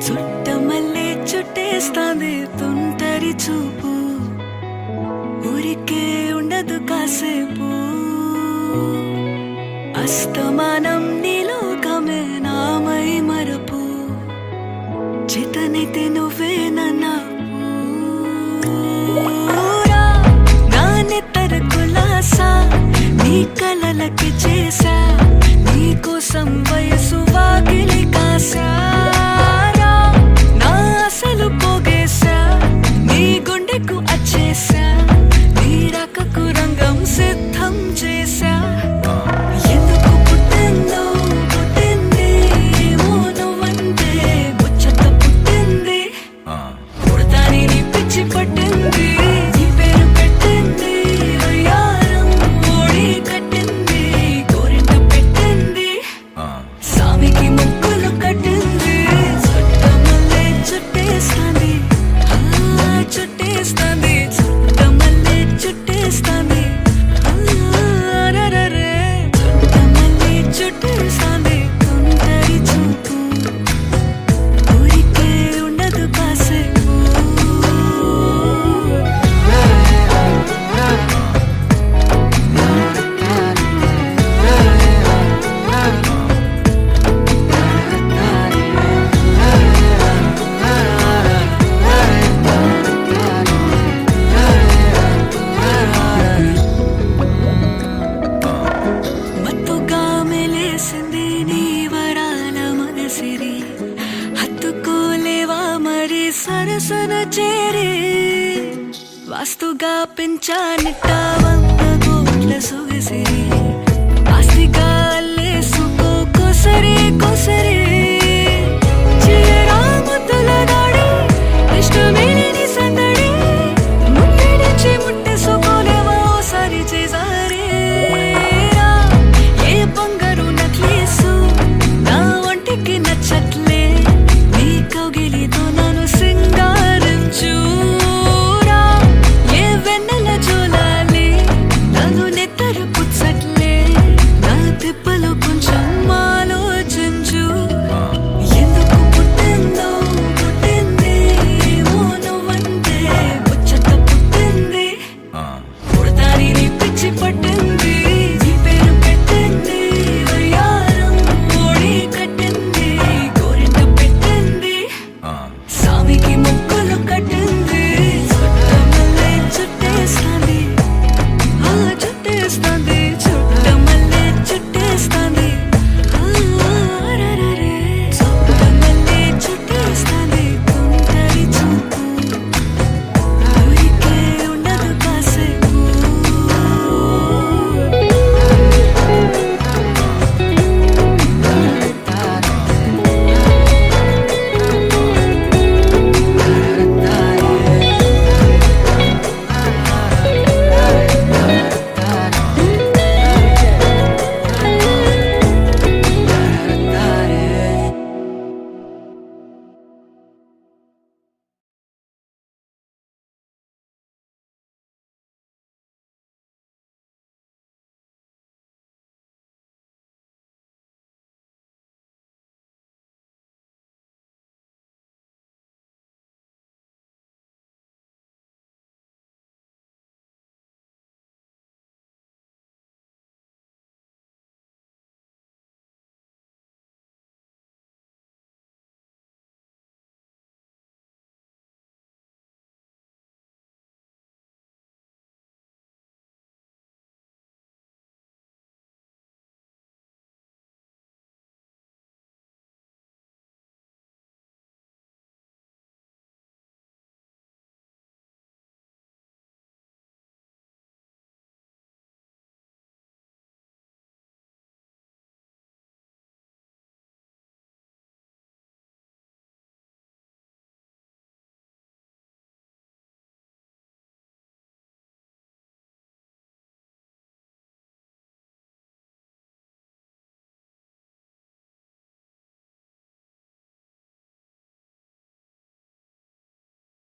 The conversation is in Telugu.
చుట్టమల్లే చుట్టేస్తాంది తుంటరి చూపు, ఊరికే ఉండదు కాసేపు. అస్తమానం నీలోకమే నామై మరపు, చేతనైతే నువ్వే నన్నా నా నెత్తర కులాసా నీ కలలకి చేసా, నీ కోసం వయసు వాకిలి కాసా. నా అసలు పోగేసా, నీ గుండెకు అచ్చేసా, నీ రకకు రంగం సిద్ధం చేసా. ఎందుకు పుట్టిందో పుట్టింది ఏమో నువ్వంటే ముచ్చట పుట్టింది, పుడతాని నీ పిచ్చి పట్టింది. నీ పేరు పెట్టింది వయ్యారం, ఓడి కట్టింది గోరింట పెట్టింది, సామికి ముక్కులు కట్టింది. చుట్టమల్లే చుట్టేస్తాంది, చుట్టేస్తాంది, చుట్టమల్లే చుట్టేస్తాంది. అరెరెరె, చుట్టమల్లే చుట్టేస్తాంది తుంటరి చూపు, ఊరికే ఉండదు కాసేపు. మత్తుగా మెలేసింది నీ వరాల మనసిరి, హత్తుకోలేవా మరి సరసన చేరి. వాస్తుగా పెంచానిట్ట 100 కోట్ల సొగసిరి,